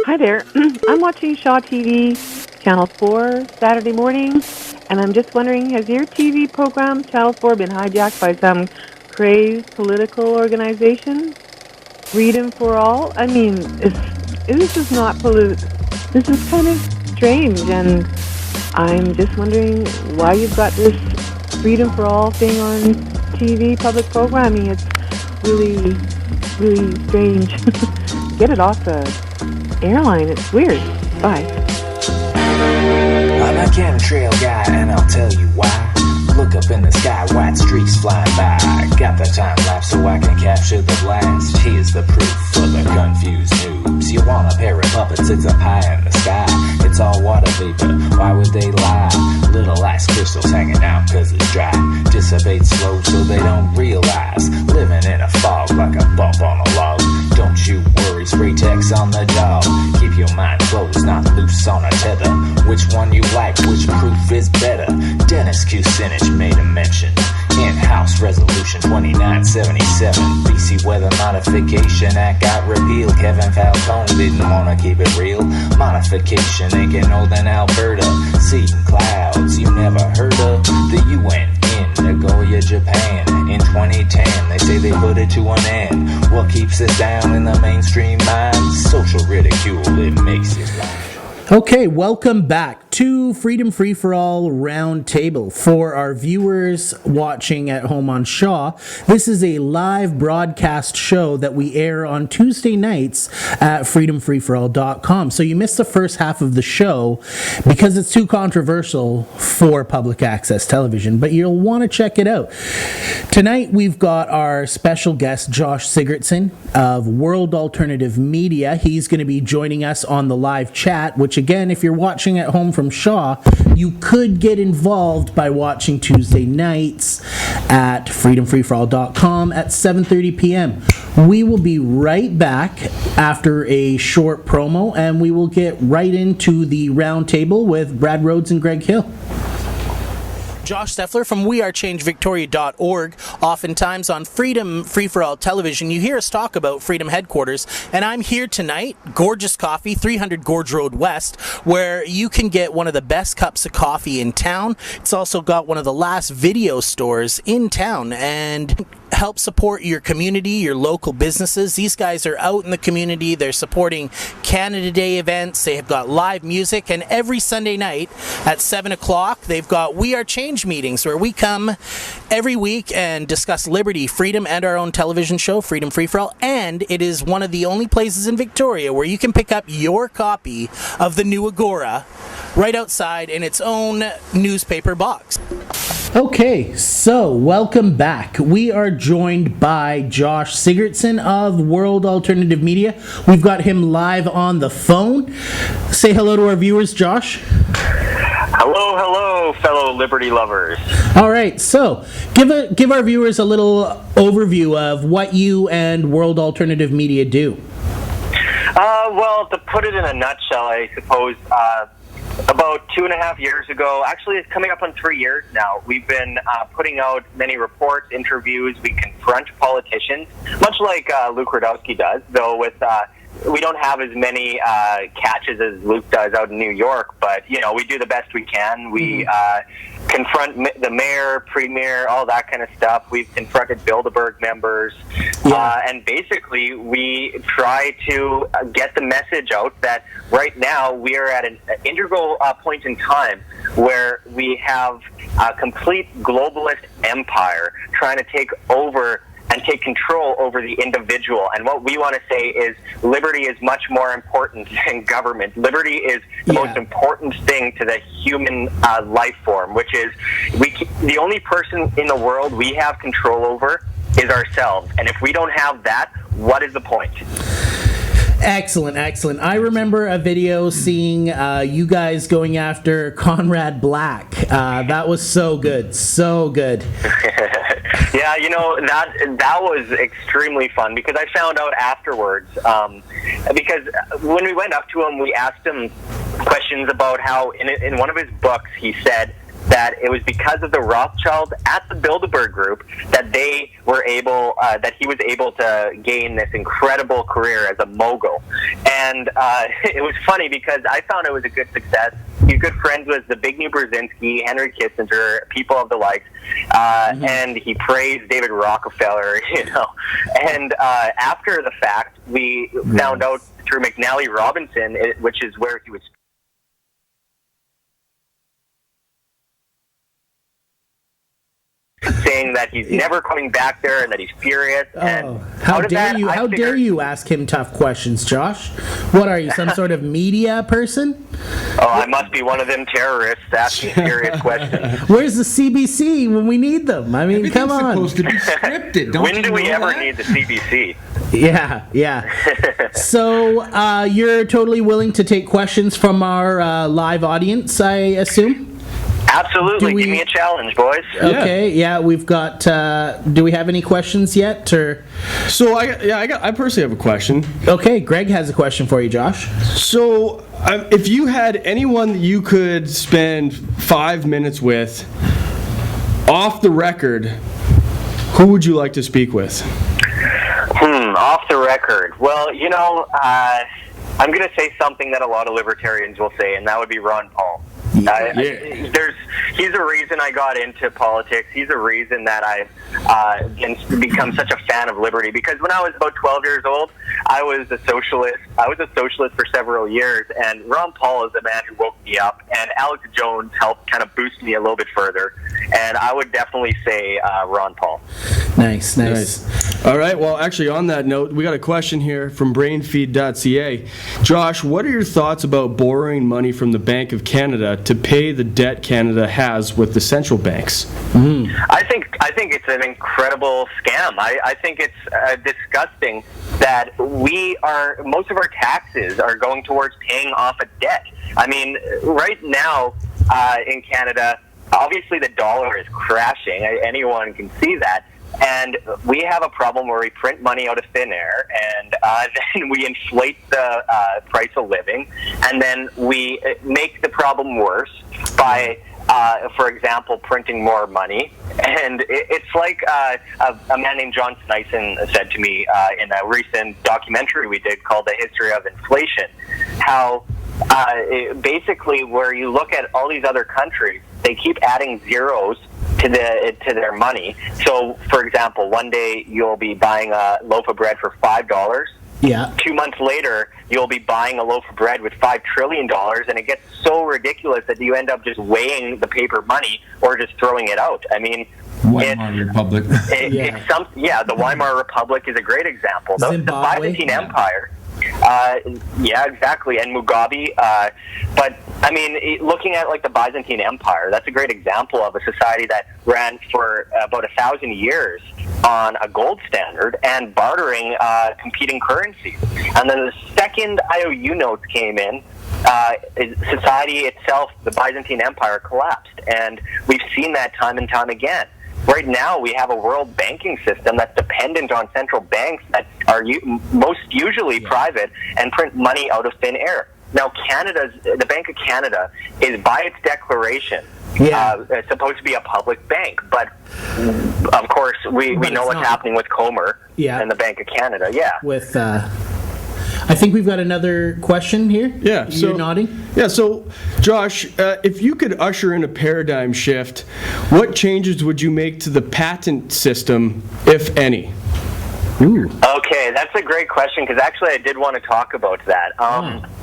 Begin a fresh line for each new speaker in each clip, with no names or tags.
Hi there. I'm watching Shaw TV, Channel 4, Saturday morning, and I'm just wondering, has your TV program, Channel 4, been hijacked by some crazed political organization? Freedom for All? I mean, this is not this is kind of strange, and I'm just wondering why you've got this Freedom for All thing on TV, public programming. It's really, really strange. Get it off the airline. It's weird. Bye.
I'm a chemtrail guy, and I'll tell you why. Look up in the sky, white streaks flying by. Got the time lapse so I can capture the blast. Here's the proof for the confused noobs. You want a pair of puppets, it's up high in the sky. It's all water vapor, why would they lie? Little ice crystals hanging out cause it's dry. Dissipate slow so they don't realize. Living in a fog like a bump on a log. Don't you worry, spray text on the dog. Keep your mind closed, not loose on a tether. Which one you like, which proof is better? Dennis Kucinich made a mention. In-house resolution 2977. BC Weather Modification Act got repealed. Kevin Falcone didn't wanna keep it real. Modification ain't getting old in Alberta. Seeing clouds you never heard of. The UN in Nagoya, Japan. In 2010, they say they put it to an end. What keeps us down in the mainstream mind? Social ridicule, it makes it blind.
Okay, welcome back to Freedom Free for All Roundtable. For our viewers watching at home on Shaw, this is a live broadcast show that we air on Tuesday nights at freedomfreeforall.com. So you missed the first half of the show because it's too controversial for public access television, but you'll want to check it out. Tonight we've got our special guest, Josh Sigurdson of World Alternative Media. He's going to be joining us on the live chat, which again, if you're watching at home from Shaw, you could get involved by watching Tuesday nights at freedomfreeforall.com at 7:30 p.m. We will be right back after a short promo, and we will get right into the roundtable with Brad Rhodes and Greg Hill. Josh Steffler from wearechange.victoria.org. Oftentimes on Freedom Free for All television, you hear us talk about Freedom Headquarters, and I'm here tonight, gorgeous coffee, 300 Gorge Road West, where you can get one of the best cups of coffee in town. It's also got one of the last video stores in town, and help support your community, your local businesses. These guys are out in the community. They're supporting Canada Day events. They have got live music, and every Sunday night at 7 o'clock, they've got We Are Change meetings where we come every week and discuss liberty, freedom, and our own television show, Freedom Free for All. And it is one of the only places in Victoria where you can pick up your copy of the New Agora right outside in its own newspaper box. Okay, so welcome back. We are joined by Josh Sigurdson of World Alternative Media. We've got him live on the phone. Say hello to our viewers, Josh.
Hello, fellow liberty lovers.
All right, so give our viewers a little overview of what you and World Alternative Media do.
Well, to put it in a nutshell, I suppose, about 2.5 years ago, actually it's coming up on 3 years now, we've been putting out many reports, interviews. We confront politicians, much like Luke Rudowski does, though with we don't have as many catches as Luke does out in New York, but, you know, we do the best we can. We confront the mayor, premier, all that kind of stuff. We've confronted Bilderberg members. And basically, we try to get the message out that right now we are at an integral point in time where we have a complete globalist empire trying to take over and take control over the individual. And what we want to say is liberty is much more important than government. Liberty is the most important thing to the human life form, which is the only person in the world we have control over is ourselves. And if we don't have that, what is the point?
Excellent. I remember a video seeing you guys going after Conrad Black. That was so good.
Yeah, you know, that was extremely fun because I found out afterwards, because when we went up to him, we asked him questions about how in one of his books he said that it was because of the Rothschilds at the Bilderberg Group that they were able, that he was able to gain this incredible career as a mogul. And it was funny because I found it was a good success. He's good friends with the Big New Brzezinski, Henry Kissinger, people of the likes, and he praised David Rockefeller, you know. And after the fact, we found out through McNally Robinson, which is where he was saying that he's never coming back there and that he's furious. And
how dare you ask him tough questions, Josh? What are you, some sort of media person?
Oh, I must be one of them terrorists asking serious questions.
Where's the CBC when we need them? I mean, come on.
Everything's supposed to be scripted. Don't
when
you
do we
know
ever
that?
need the CBC?
Yeah. So you're totally willing to take questions from our live audience, I assume?
Absolutely. Give me a challenge, boys.
Okay, yeah, we've got, do we have any questions yet, or?
So, I personally have a question.
Okay, Greg has a question for you, Josh.
So, if you had anyone that you could spend 5 minutes with, off the record, who would you like to speak with?
Off the record. Well, you know, I'm going to say something that a lot of libertarians will say, and that would be Ron Paul. He's a reason I got into politics. He's a reason that I've become such a fan of liberty. Because when I was about 12 years old, I was a socialist. I was a socialist for several years, and Ron Paul is the man who woke me up. And Alex Jones helped kind of boost me a little bit further. And I would definitely say Ron Paul.
Nice.
All right, well, actually, on that note, we got a question here from brainfeed.ca. Josh, what are your thoughts about borrowing money from the Bank of Canada to pay the debt Canada has with the central banks?
I think it's an incredible scam. I think it's disgusting that most of our taxes are going towards paying off a debt. I mean, right now in Canada, obviously the dollar is crashing. Anyone can see that. And we have a problem where we print money out of thin air, and then we inflate the price of living, and then we make the problem worse by, for example, printing more money. And it's like a man named John Snyson said to me in a recent documentary we did called The History of Inflation, how basically where you look at all these other countries, they keep adding zeros to their money. So, for example, one day you'll be buying a loaf of bread for $5.
Yeah.
2 months later, you'll be buying a loaf of bread with $5 trillion, and it gets so ridiculous that you end up just weighing the paper money or just throwing it out. I mean,
Weimar Republic.
The Weimar Republic is a great example. The Byzantine Empire. Yeah, exactly. And Mugabe. But, I mean, looking at, like, the Byzantine Empire, that's a great example of a society that ran for about 1,000 years on a gold standard and bartering competing currencies. And then the second IOU notes came in, society itself, the Byzantine Empire, collapsed. And we've seen that time and time again. Right now, we have a world banking system that's dependent on central banks that are most usually private and print money out of thin air. Now, the Bank of Canada is, by its declaration, it's supposed to be a public bank. But, of course, we know what's happening with Comer and the Bank of Canada. Yeah.
With, I think we've got another question here.
Yeah.
You're nodding?
Yeah, so, Josh, if you could usher in a paradigm shift, what changes would you make to the patent system, if any?
Ooh.
Okay, that's a great question, because actually I did want to talk about that.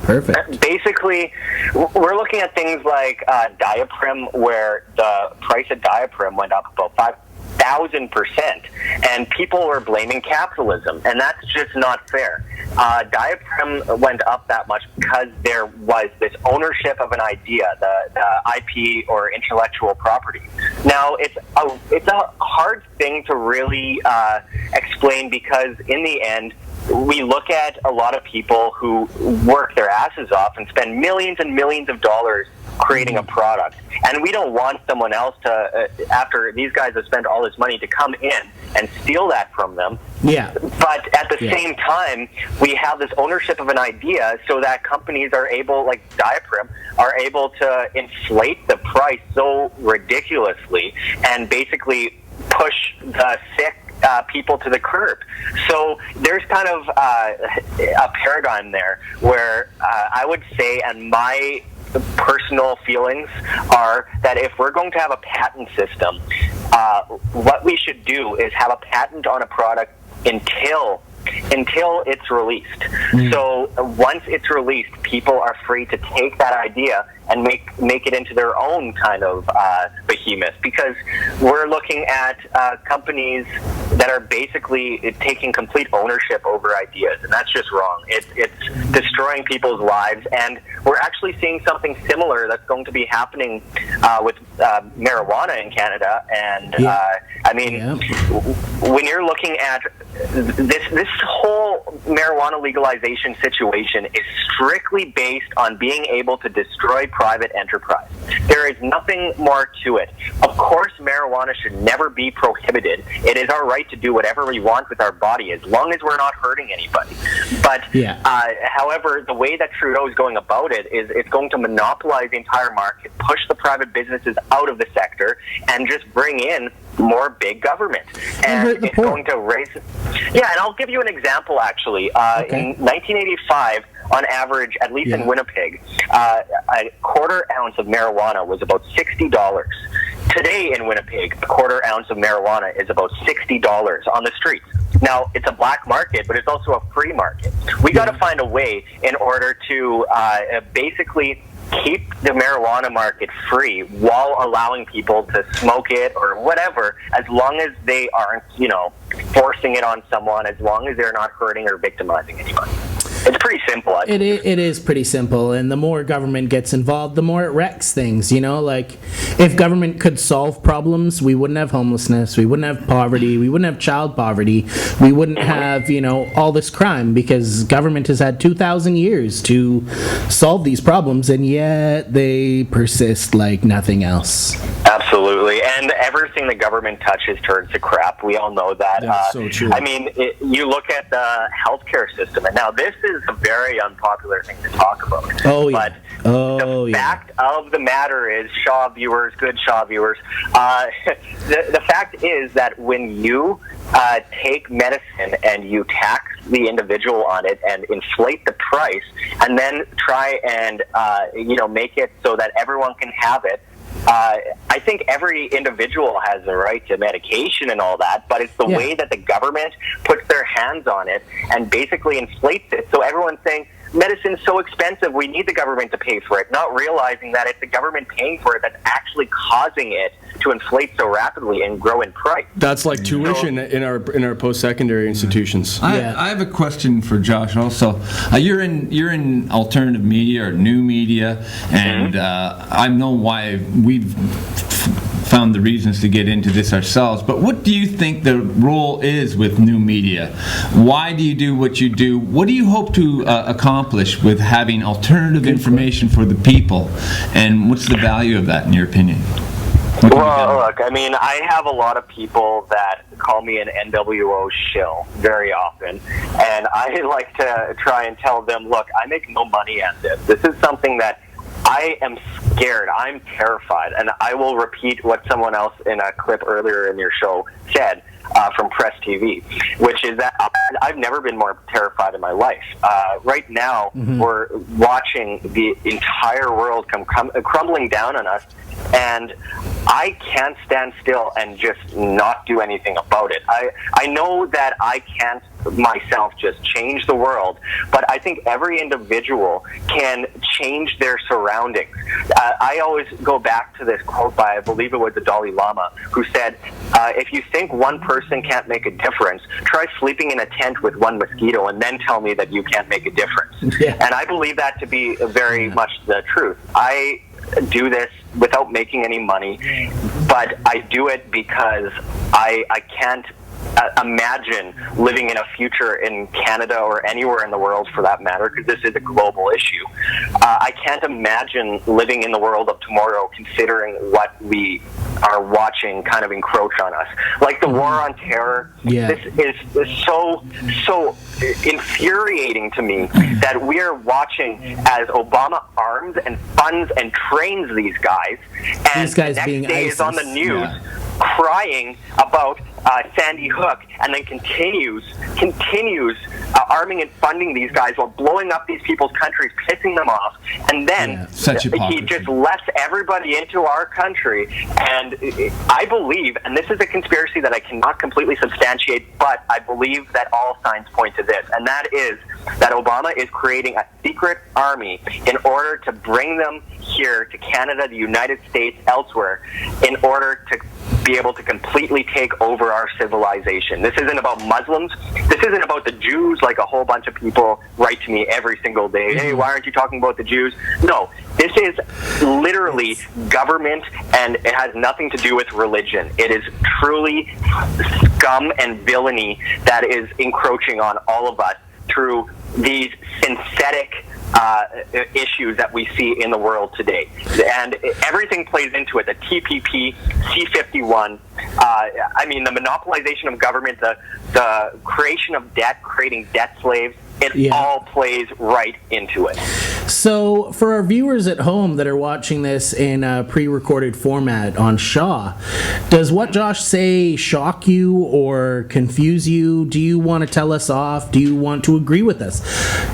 Perfect.
Basically, we're looking at things like diaprim, where the price of diaprim went up about 5,000%, and people were blaming capitalism, and that's just not fair. Diaprim went up that much because there was this ownership of an idea, the IP or intellectual property. Now, it's a hard thing to really explain, because in the end, we look at a lot of people who work their asses off and spend millions and millions of dollars creating a product. And we don't want someone else to, after these guys have spent all this money, to come in and steal that from them.
Yeah.
But at the same time, we have this ownership of an idea so that companies are able, like Diaprim, are able to inflate the price so ridiculously and basically push the sick people to the curb. So there's kind of a paradigm there where I would say, and my personal feelings are, that if we're going to have a patent system, what we should do is have a patent on a product until it's released. So once it's released, people are free to take that idea and make it into their own kind of behemoth, because we're looking at companies that are basically taking complete ownership over ideas, and that's just wrong. It's destroying people's lives, and we're actually seeing something similar that's going to be happening with marijuana in Canada. And I mean, when you're looking at this whole marijuana legalization situation is strictly based on being able to destroy private enterprise. There is nothing more to it. Of course, marijuana should never be prohibited. It is our right to do whatever we want with our body as long as we're not hurting anybody. But however, the way that Trudeau is going about it is it's going to monopolize the entire market, push the private businesses out of the sector, and just bring in more big government. And it's going to raise... Yeah, and I'll give you an example, actually. In 1985, on average, at least in Winnipeg, a quarter ounce of marijuana was about $60. Today in Winnipeg, a quarter ounce of marijuana is about $60 on the streets. Now, it's a black market, but it's also a free market. We got to find a way in order to basically keep the marijuana market free while allowing people to smoke it or whatever, as long as they aren't, forcing it on someone, as long as they're not hurting or victimizing anyone. It's pretty simple.
It is pretty simple, and the more government gets involved, the more it wrecks things, Like, if government could solve problems, we wouldn't have homelessness, we wouldn't have poverty, we wouldn't have child poverty, we wouldn't have, all this crime, because government has had 2,000 years to solve these problems, and yet they persist like nothing else.
Absolutely, and everything the government touches turns to crap. We all know that.
That's so true.
I mean, you look at the healthcare system, and now this is a very unpopular thing to talk about. But the fact of the matter is, Shaw viewers, good Shaw viewers, the fact is that when you take medicine and you tax the individual on it and inflate the price, and then try and make it so that everyone can have it, I think every individual has a right to medication and all that, but it's the way that the government puts their hands on it and basically inflates it. So everyone's saying, medicine's so expensive, we need the government to pay for it, not realizing that it's the government paying for it that's actually causing it to inflate so rapidly and grow in price.
That's like tuition in our post-secondary institutions.
I have a question for Josh also. You're in alternative media or new media, and I know why we've found the reasons to get into this ourselves, but what do you think the role is with new media? Why do you do what you do? What do you hope to accomplish with having alternative information for the people, and what's the value of that in your opinion?
Well, look, I mean, I have a lot of people that call me an NWO shill very often, and I like to try and tell them, look, I make no money at this. This is something that I am scared. I'm terrified. And I will repeat what someone else in a clip earlier in your show said from Press TV, which is that I've never been more terrified in my life. Right now, we're watching the entire world come crumbling down on us, and I can't stand still and just not do anything about it. I know that I can't myself just change the world, but I think every individual can change their surroundings. I always go back to this quote by, I believe it was the Dalai Lama, who said, if you think one person can't make a difference, try sleeping in a tent with one mosquito and then tell me that you can't make a difference. And I believe that to be very much the truth. I do this without making any money, but I do it because I can't imagine living in a future in Canada or anywhere in the world for that matter, because this is a global issue. I can't imagine living in the world of tomorrow considering what we are watching kind of encroach on us. Like the war on terror, this is so infuriating to me that we are watching as Obama arms and funds and trains these guys, and
these guys
the next
being
day
ISIS.
is on the news crying about Sandy Hook, and then continues arming and funding these guys while blowing up these people's countries, pissing them off, and then he just lets everybody into our country. And I believe, and this is a conspiracy that I cannot completely substantiate, but I believe that all signs point to this, and that is that Obama is creating a secret army in order to bring them here to Canada, the United States, elsewhere, in order to be able to completely take over our civilization. This isn't about Muslims. This isn't about the Jews, like a whole bunch of people write to me every single day. Hey, why aren't you talking about the Jews? No, this is literally government, and it has nothing to do with religion. It is truly scum and villainy that is encroaching on all of us through these synthetic issues that we see in the world today. And everything plays into it. The TPP, C-51, I mean, the monopolization of government, the creation of debt, creating debt slaves, it all plays right into it.
So, for our viewers at home that are watching this in a pre-recorded format on Shaw, does what Josh say shock you or confuse you? Do you want to tell us off? Do you want to agree with us?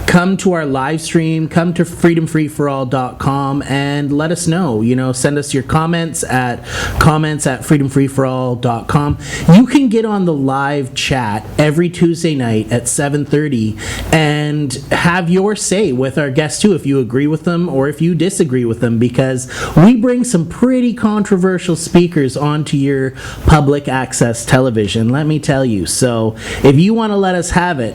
Come to our live stream, come to freedomfreeforall.com and let us know. You know, send us your comments at freedomfreeforall.com. You can get on the live chat every Tuesday night at 7:30 and have your say with our guests too, if you agree with them or if you disagree with them, because we bring some pretty controversial speakers onto your public access television, let me tell you. So if you want to let us have it,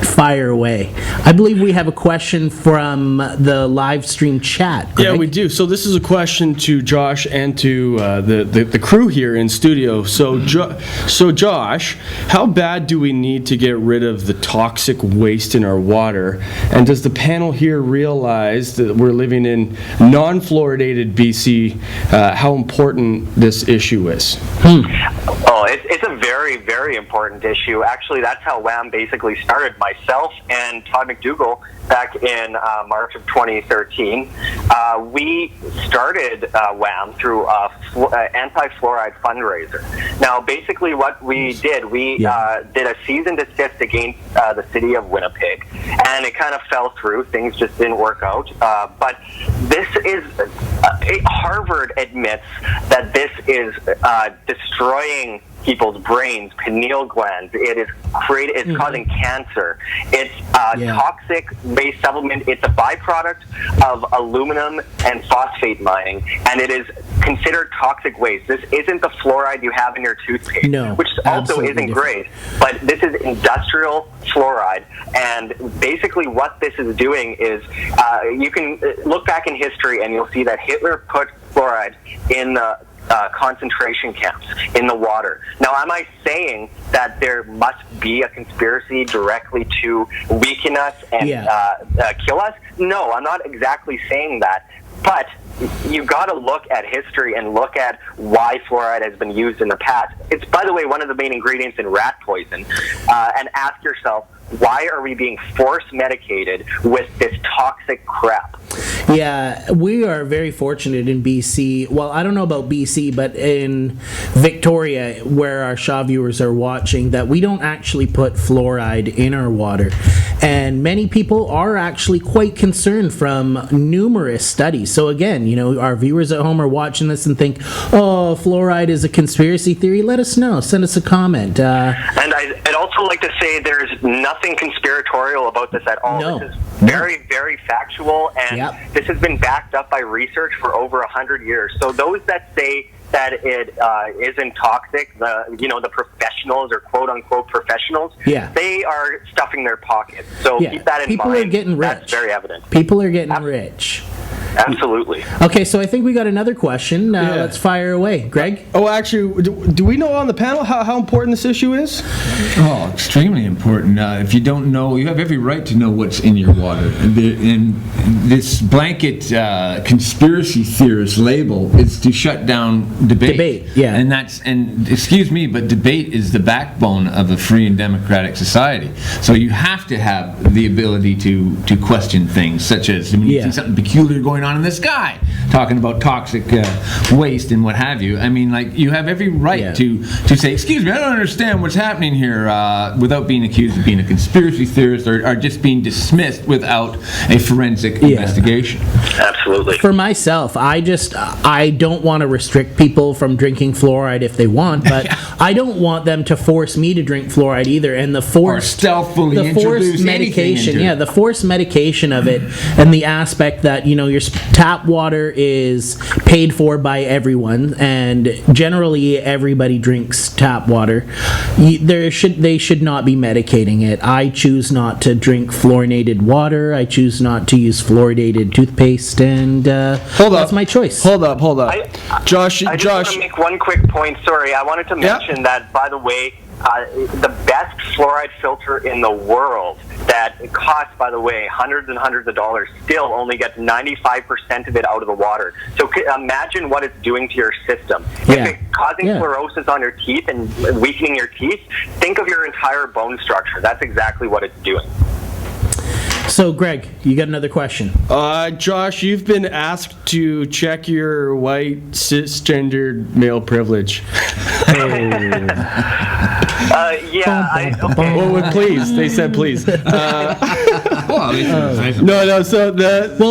fire away. I believe we have a question from the live stream chat. Greg?
Yeah, we do. So this is a question to Josh and to the crew here in studio. So, Josh, how bad do we need to get rid of the toxic waste in our water? And does the panel here realize that we're living in non-fluoridated BC, how important this issue is?
Oh, it's a very, very important issue. Actually, that's how WHAM basically started. Myself and Todd McDougall back in March of 2013. We started WHAM through anti-fluoride fundraiser. Now, basically what we did, we did a cease and desist against the city of Winnipeg, and it kind of fell through. Things just didn't work out. But this is, Harvard admits that this is destroying people's brains, pineal glands. It is it's causing cancer. It's toxic waste supplement. It's a byproduct of aluminum and phosphate mining, and it is considered toxic waste. This isn't the fluoride you have in your toothpaste, which also isn't great, but this is industrial fluoride. And basically what this is doing is, you can look back in history and you'll see that Hitler put fluoride in the concentration camps in the water. Now, am I saying that there must be a conspiracy directly to weaken us and kill us? No, I'm not exactly saying that. But you got to look at history and look at why fluoride has been used in the past. It's, by the way, one of the main ingredients in rat poison. And ask yourself, why are we being force medicated with this toxic crap?
Yeah, we are very fortunate in BC. Well, I don't know about BC, but in Victoria, where our Shaw viewers are watching, that we don't actually put fluoride in our water. And many people are actually quite concerned from numerous studies. So again, you know, our viewers at home are watching this and think, oh, fluoride is a conspiracy theory. Let us know. Send us a comment.
And I'd also like to say there's nothing conspiratorial about this at all.
No.
This is very, very factual, and this has been backed up by research for over 100 years. So those that say that it isn't toxic, the professionals or quote-unquote professionals, they are stuffing their pockets. So keep that in mind.
People are getting rich.
That's very evident.
People are getting rich.
Absolutely.
Okay, so I think we got another question. Let's fire away. Greg?
Oh, actually, do we know on the panel how important this issue is?
Oh, extremely important. If you don't know, you have every right to know what's in your water. And this blanket conspiracy theorist label is to shut down debate.
Debate, yeah.
And excuse me, but debate is the backbone of a free and democratic society. So you have to have the ability to question things, such as you see something peculiar going on in the sky, talking about toxic waste and what have you. I mean, like, you have every right to say, excuse me, I don't understand what's happening here, without being accused of being a conspiracy theorist or just being dismissed without a forensic investigation.
Absolutely.
For myself, I don't want to restrict people from drinking fluoride if they want, but I don't want them to force me to drink fluoride either. And the forced medication, the forced medication of it, and the aspect that your tap water is paid for by everyone, and generally everybody drinks tap water. They should not be medicating it. I choose not to drink fluorinated water. I choose not to use fluoridated toothpaste, and that's my choice.
Hold up. Josh.
I just want to make one quick point. Sorry, I wanted to mention that, by the way, the best fluoride filter in the world that costs, by the way, hundreds and hundreds of dollars, still only gets 95% of it out of the water. So imagine what it's doing to your system. If it's causing fluorosis on your teeth and weakening your teeth, think of your entire bone structure. That's exactly what it's doing.
So, Greg, you got another question.
Josh, you've been asked to check your white cisgendered male privilege.
Okay.
Well, please. They said please.
Well,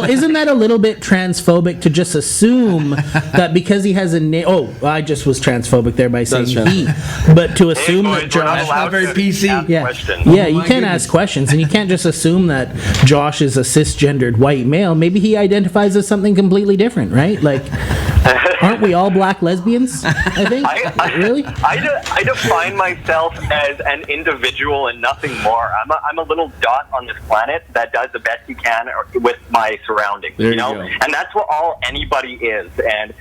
isn't that a little bit transphobic to just assume that because he has a name? Oh, I just was transphobic there by saying he. But to assume that Josh,
not very PC.
You can't ask questions, and you can't just assume that Josh is a cisgendered white male. Maybe he identifies as something completely different, right? Like, aren't we all black lesbians? I think. Really?
I define myself as an individual and nothing more. I'm a little dot on this planet that does the best he can with my surroundings.
There
you know,
go.
And that's what all anybody is. And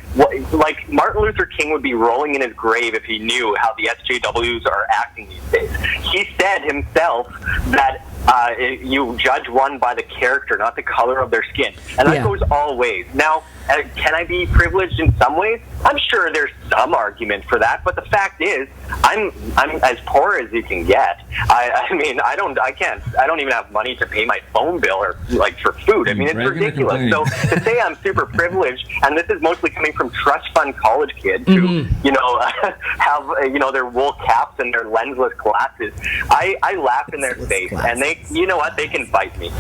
like Martin Luther King would be rolling in his grave if he knew how the SJWs are acting these days. He said himself that you judge one by the character, not the color of their skin, and that goes all ways. Now, can I be privileged in some ways? I'm sure there's some argument for that, but the fact is, I'm as poor as you can get. I mean, I don't even have money to pay my phone bill or like for food. I mean, it's ridiculous. So to say I'm super privileged, and this is mostly coming from trust fund college kids who, have their wool caps and their lensless glasses. I laugh in their face, and they, you know what, they can bite me.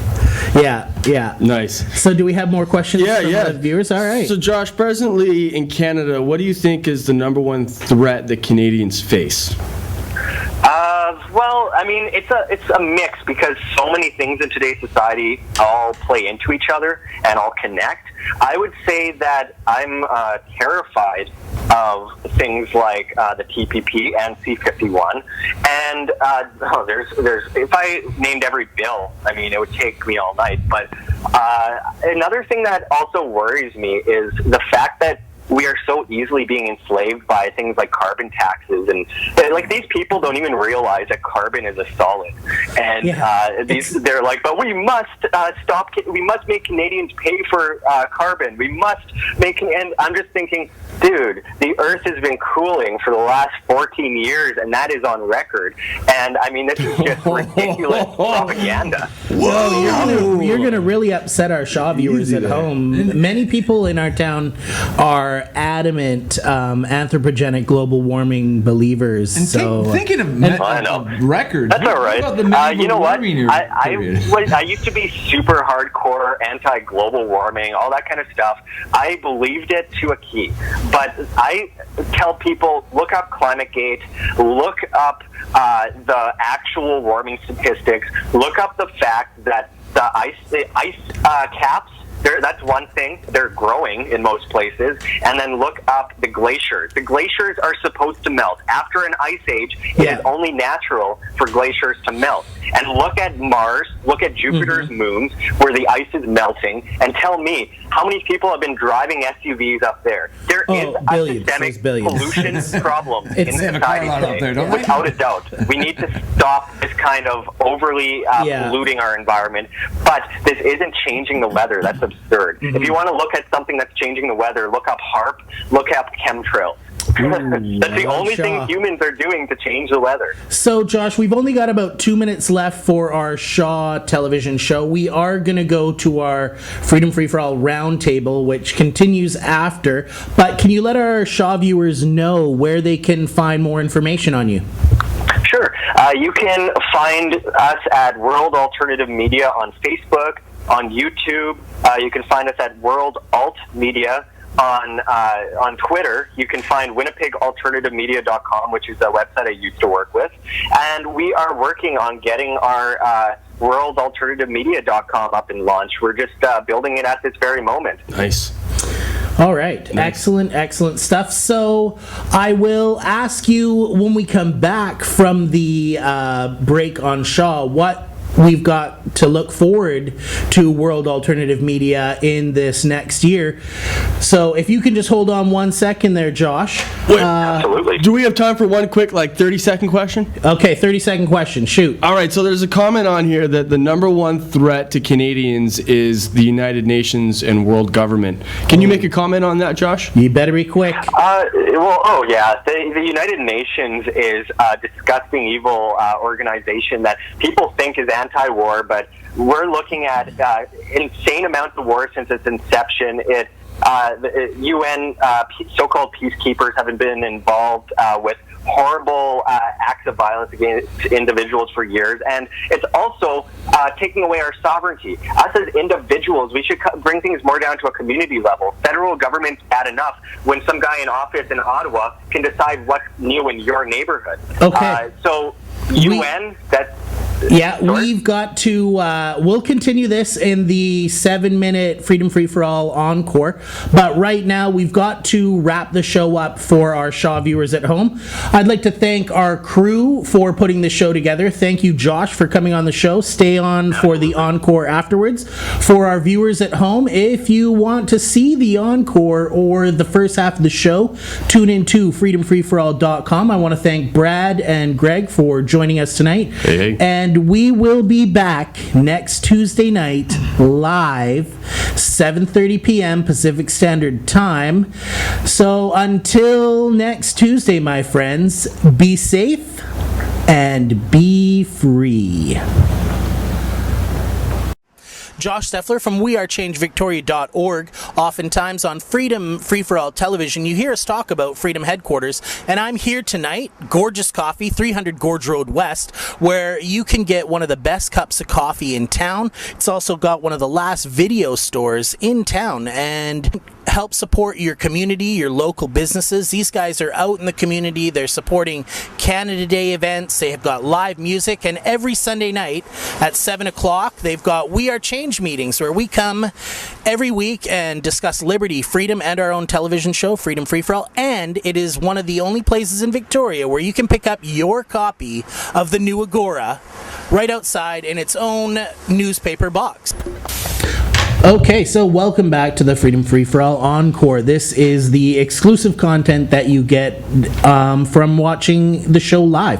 Yeah.
Nice.
So do we have more questions from the viewers? All right.
So Josh, presently in Canada, what do you think is the number one threat that Canadians face?
Well, I mean, it's a mix because so many things in today's society all play into each other and all connect. I would say that I'm terrified of things like the TPP and C-51, and there's if I named every bill, I mean, it would take me all night. But another thing that also worries me is the fact that we are so easily being enslaved by things like carbon taxes, and like these people don't even realize that carbon is a solid. And they're like, but we must stop. We must make Canadians pay for carbon. We must make. And I'm just thinking, dude, the Earth has been cooling for the last 14 years, and that is on record. And I mean, this is just ridiculous propaganda.
Whoa! You're gonna really upset our Shaw viewers at home. Many people in our town are adamant anthropogenic global warming believers.
And thinking of records.
That's all right. You know what? I used to be super hardcore anti-global warming, all that kind of stuff. I believed it to a key. But I tell people, look up ClimateGate, look up the actual warming statistics, look up the fact that the ice caps, that's one thing. They're growing in most places. And then look up the glaciers. The glaciers are supposed to melt. After an ice age, it is only natural for glaciers to melt. and look at Mars, look at Jupiter's moons, where the ice is melting, and tell me how many people have been driving SUVs up there. There is a systemic pollution problem in society today, without a doubt. We need to stop this kind of overly polluting our environment, but this isn't changing the weather. That's absurd. If you want to look at something that's changing the weather, look up HARP, look up chemtrails. That's the only thing humans are doing to change the weather.
So, Josh, we've only got about 2 minutes left for our Shaw television show. We are going to go to our Freedom Free for All roundtable, which continues after. But can you let our Shaw viewers know where they can find more information on you?
Sure. You can find us at World Alternative Media on Facebook, on YouTube. You can find us at World Alt Media on Twitter. You can find WinnipegAlternativeMedia.com, which is a website I used to work with. And we are working on getting our WorldAlternativeMedia.com up and launched. We're just building it at this very moment.
Nice.
All right. Nice. Excellent stuff. So I will ask you when we come back from the break on Shaw, what we've got to look forward to World Alternative Media in this next year. So if you can just hold on 1 second there, Josh.
Absolutely.
Do we have time for one quick, 30-second question?
Okay, 30-second question. Shoot.
All right, so there's a comment on here that the number one threat to Canadians is the United Nations and world government. Can you make a comment on that, Josh?
You better be quick.
The United Nations is a disgusting, evil organization that people think is anti-war, but we're looking at insane amounts of war since its inception. The UN so-called peacekeepers have been involved with horrible acts of violence against individuals for years, and it's also taking away our sovereignty. Us as individuals, we should bring things more down to a community level. Federal government's bad enough when some guy in office in Ottawa can decide what's new in your neighborhood.
Okay.
So UN, that's...
Yeah, we've got to, we'll continue this in the 7-minute Freedom Free for All encore, but right now we've got to wrap the show up for our Shaw viewers at home. I'd like to thank our crew for putting the show together. Thank you, Josh, for coming on the show. Stay on for the encore afterwards. For our viewers at home, if you want to see the encore or the first half of the show, tune in to freedomfreeforall.com. I want to thank Brad and Greg for joining us tonight.
Hey.
And we will be back next Tuesday night live, 7:30 p.m. Pacific Standard Time. So until next Tuesday, my friends, be safe and be free. Josh Steffler from wearechange.victoria.org. Oftentimes on Freedom Free for All television, you hear us talk about Freedom Headquarters, and I'm here tonight, gorgeous coffee, 300 Gorge Road West, where you can get one of the best cups of coffee in town. It's also got one of the last video stores in town, and help support your community, your local businesses. These guys are out in the community. They're supporting Canada Day events. They have got live music, and every Sunday night at 7 o'clock, they've got We Are Change meetings where we come every week and discuss liberty, freedom, and our own television show, Freedom Free for All. And it is one of the only places in Victoria where you can pick up your copy of the New Agora right outside in its own newspaper box. Okay, so welcome back to the Freedom Free for All Encore. This is the exclusive content that you get from watching the show live.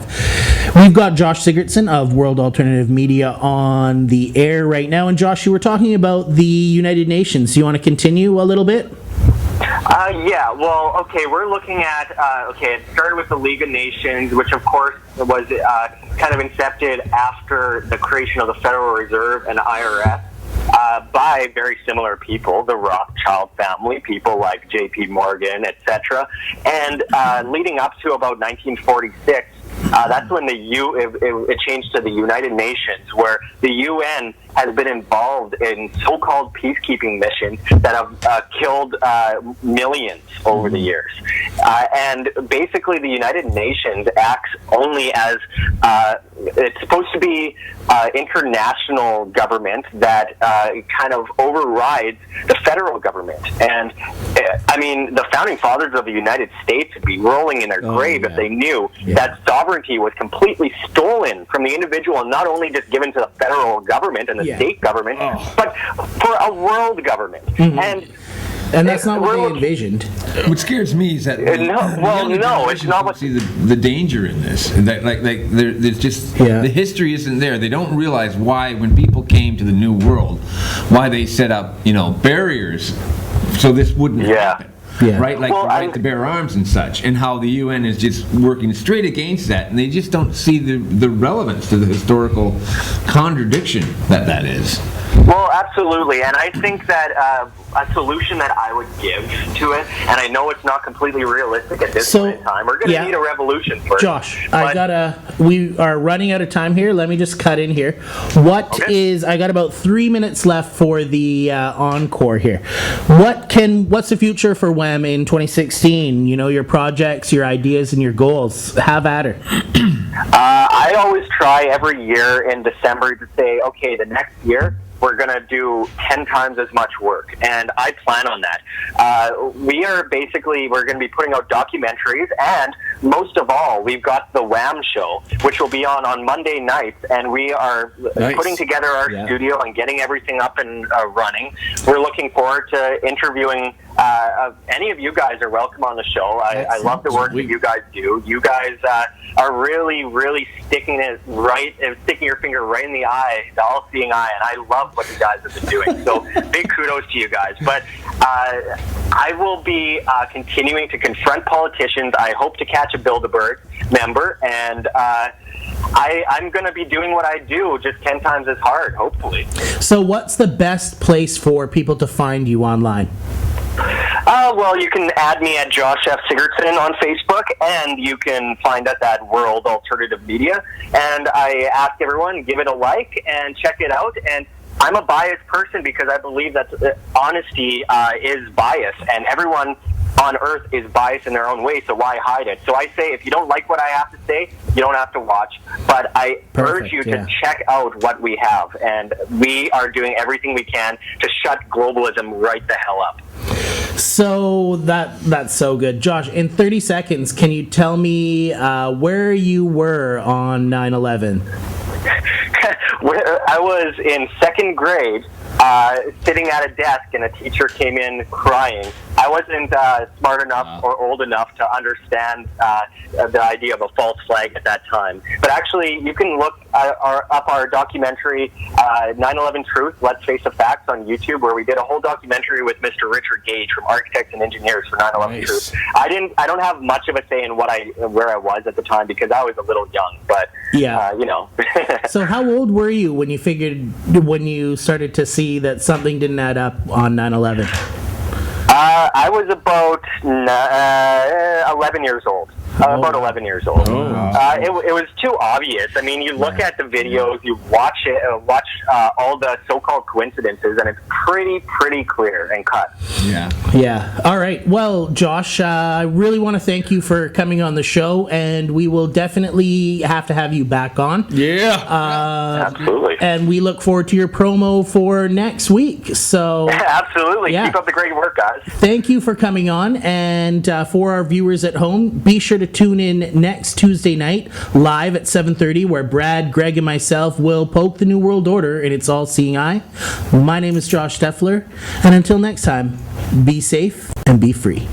We've got Josh Sigurdson of World Alternative Media on the air right now. And Josh, you were talking about the United Nations. Do you want to continue a little bit?
We're looking at, it started with the League of Nations, which of course was kind of incepted after the creation of the Federal Reserve and IRS. By very similar people, the Rothschild family, people like J.P. Morgan, etc. And leading up to about 1946, that's when it changed to the United Nations, where the UN has been involved in so-called peacekeeping missions that have killed millions over the years. And basically, the United Nations acts only as it's supposed to be international government that kind of overrides the federal government. And I mean, the founding fathers of the United States would be rolling in their grave if they knew that sovereignty was completely stolen from the individual, and not only just given to the federal government and the state government, but for a world government.
And that's not what they envisioned.
What scares me is that
it's not what.
See the danger in this. That, there's just the history isn't there. They don't realize why, when people came to the New World, why they set up barriers so this wouldn't happen.
Yeah.
Right, like the right to bear arms and such, and how the UN is just working straight against that, and they just don't see the relevance to the historical contradiction that is.
Well, absolutely, and I think that a solution that I would give to it, and I know it's not completely realistic at this point in time, we're going to need a revolution first.
Josh, we are running out of time here. Let me just cut in here. I got about 3 minutes left for the encore here. What's the future for WHAM in 2016? Your projects, your ideas, and your goals. Have at her.
I always try every year in December to say, okay, the next year, we're going to do 10 times as much work, and I plan on that. We're going to be putting out documentaries, and most of all, we've got the WHAM show, which will be on Monday nights, and we are putting together our studio and getting everything up and running. We're looking forward to interviewing any of you guys are welcome on the show. I love the work that you guys do. You guys are really, really sticking your finger right in the eye, the all-seeing eye, and I love what you guys have been doing. So big kudos to you guys. But I will be continuing to confront politicians. I hope to catch a Bilderberg member, and I'm going to be doing what I do, just 10 times as hard, hopefully.
So what's the best place for people to find you online?
Well, you can add me at Josh F. Sigurdson on Facebook, and you can find us at World Alternative Media. And I ask everyone, give it a like and check it out. And I'm a biased person because I believe that honesty is bias, and everyone on Earth is biased in their own way, so why hide it? So I say, if you don't like what I have to say, you don't have to watch. But I urge you to check out what we have, and we are doing everything we can to shut globalism right the hell up.
So that's so good. Josh, in 30 seconds, can you tell me where you were on 9/11?
I was in second grade, sitting at a desk, and a teacher came in crying. I wasn't smart enough or old enough to understand the idea of a false flag at that time. But actually, you can look up our documentary, 9/11 Truth, Let's Face the Facts, on YouTube, where we did a whole documentary with Mr. Richard Gage from Architects and Engineers for 9/11 Truth. I don't have much of a say in where I was at the time because I was a little young, but
So how old were you when you started to see that something didn't add up on 9/11?
I was about 11 years old. About 11 years old. It was too obvious. I mean, you look at the videos, you watch all the so-called coincidences, and it's pretty clear and cut.
Yeah. All right. Well, Josh, I really want to thank you for coming on the show, and we will definitely have to have you back on.
Absolutely.
And we look forward to your promo for next week. So
absolutely. Keep up the great work, guys.
Thank you for coming on, and for our viewers at home, be sure to tune in next Tuesday night live at 7:30, where Brad, Greg, and myself will poke the New World Order in its all-seeing eye. My name is Josh Steffler, and until next time, be safe and be free.